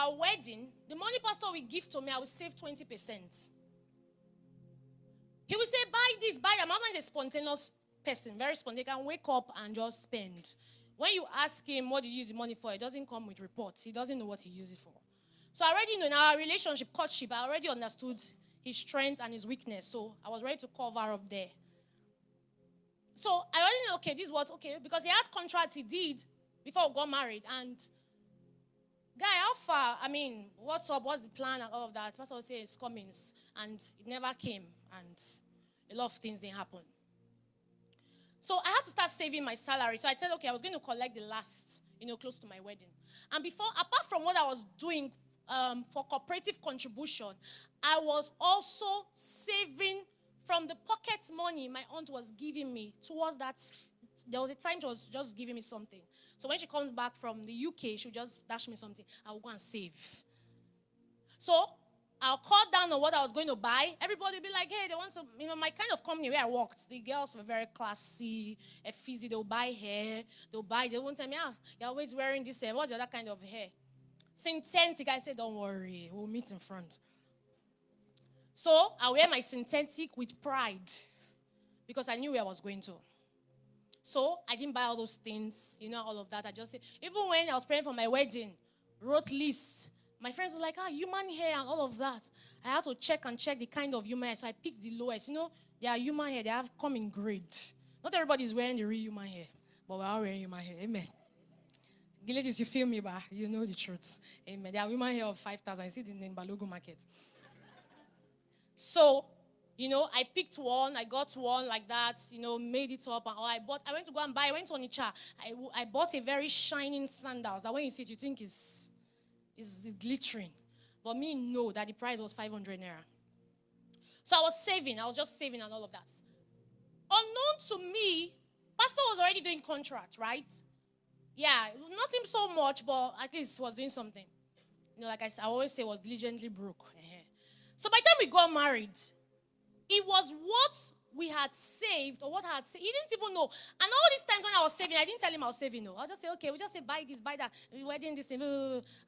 our wedding, the money pastor will give to me, I will save 20%. He will say, buy this, buy that. My husband is a spontaneous person, very spontaneous. He can wake up and just spend. When you ask him, what did you use the money for? It doesn't come with reports. He doesn't know what he uses it for. So I already know in our relationship, courtship, I already understood his strength and his weakness. So I was ready to cover up there. So I already know, okay, this is what, okay, because he had contracts he did before we got married. And guy, how far? I mean, what's up? What's the plan and all of that? Pastor would say it's coming. And it never came. And a lot of things didn't happen. So I had to start saving my salary. So I said, okay, I was going to collect the last, close to my wedding. And before, apart from what I was doing for cooperative contribution, I was also saving from the pocket money my aunt was giving me towards that. There was a time she was just giving me something. So when she comes back from the UK, she'll just dash me something. I'll go and save. So I'll cut down on what I was going to buy. Everybody will be like, hey, they want to, my kind of company where I worked, the girls were very classy, fizzy. They'll buy hair. They won't tell me, you're always wearing this hair. What's the other kind of hair? Synthetic. I said, don't worry. We'll meet in front. So I wear my synthetic with pride because I knew where I was going to. So I didn't buy all those things, all of that. I just said, even when I was praying for my wedding, wrote lists. My friends were like, human hair and all of that. I had to check the kind of human hair. So I picked the lowest. They are human hair. They have come in grade. Not everybody is wearing the real human hair. But we're all wearing human hair. Amen. Ladies, you feel me, but you know the truth. Amen. They are human hair of 5,000. I see it in Balogo Market. So, I picked one. I got one like that, made it up. And I went to go and buy. I went on Onitsha. I bought a very shining sandals that when you see it, you think is glittering. But me know that the price was 500 naira. So I was saving. I was just saving and all of that. Unknown to me, pastor was already doing contract, right? Yeah, not him so much, but at least was doing something. Like I always say, was diligently broke. So by the time we got married, it was what we had saved or what I had saved. He didn't even know. And all these times when I was saving, I didn't tell him I was saving. No, I'll just say, okay, we'll just say buy this, buy that. Wedding this thing.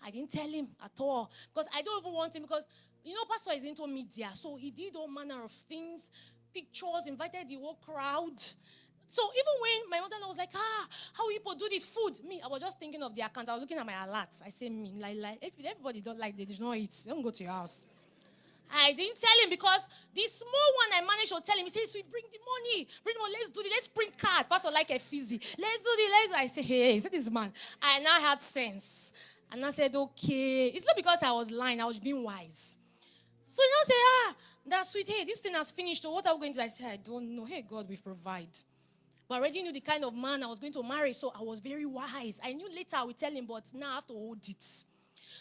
I didn't tell him at all. Because I don't even want him because, pastor is into media. So he did all manner of things, pictures, invited the whole crowd. So even when my mother was like, how will people do this food? Me, I was just thinking of the account. I was looking at my alerts. I say, like, if everybody don't like, they do not eat. Don't go to your house. I didn't tell him because the small one I managed to tell him. He says, bring the money. Let's do it. Let's print card. Pastor like a fizzy. Let's do it. I say, hey, see this man. I now had sense. And I said, okay. It's not because I was lying. I was being wise. So he now say, that's sweet. Hey, this thing has finished. So what are we going to do? I said, I don't know. Hey, God, we provide. But I already knew the kind of man I was going to marry. So I was very wise. I knew later I would tell him, but now I have to hold it.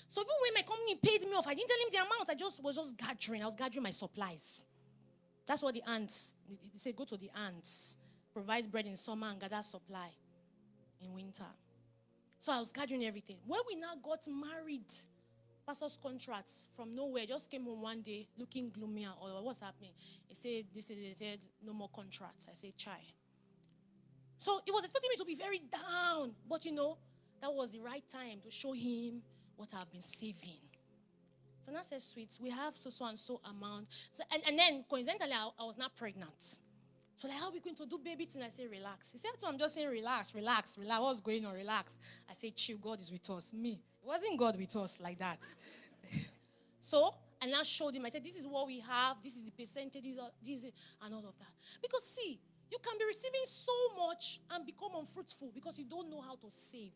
So even when my company paid me off, I didn't tell him the amount. I was just gathering. I was gathering my supplies. That's what the ants, they say, go to the ants. Provide bread in summer and gather supply in winter. So I was gathering everything. When we now got married, pastor's contracts from nowhere just came home one day looking gloomy and all. What's happening? They said, no more contracts. I said, chai. So he was expecting me to be very down. But that was the right time to show him what I've been saving. So now I said, sweet, we have so and so amount. So, and then coincidentally, I was not pregnant. So like, how are we going to do baby thing? I said, relax. He said, so I'm just saying, relax. What's going on? Relax. I said, chill, God is with us. Me. It wasn't God with us like that. So, and I showed him, I said, this is what we have. This is the percentage, and all of that. Because see, you can be receiving so much and become unfruitful because you don't know how to save.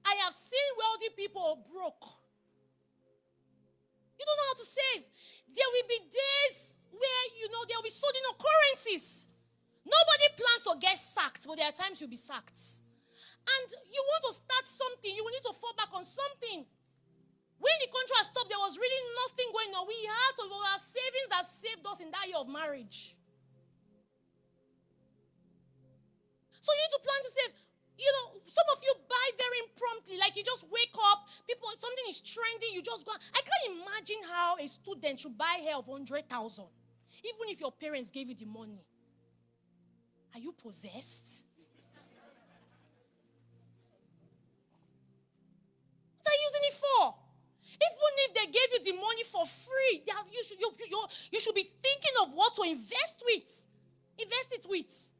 I have seen wealthy people broke. You don't know how to save. There will be days where, there will be sudden occurrences. Nobody plans to get sacked, but there are times you'll be sacked. And you want to start something, you will need to fall back on something. When the contract stopped, there was really nothing going on. We had our savings that saved us in that year of marriage. So you need to plan to save. Some of you buy very impromptu, like you just wake up, something is trending, you just go. I can't imagine how a student should buy hair of 100,000, even if your parents gave you the money. Are you possessed? free. You should be thinking of what to invest with. Invest it with.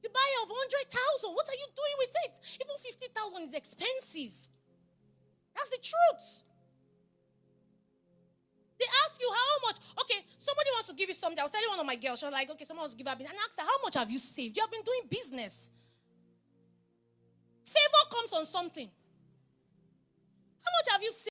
You buy of 100,000. What are you doing with it? Even 50,000 is expensive. That's the truth. They ask you how much. Okay, somebody wants to give you something. I was telling one of my girls, she was like, okay, someone wants to give her business. And I asked her, how much have you saved? You have been doing business. Favor comes on something. How much have you saved?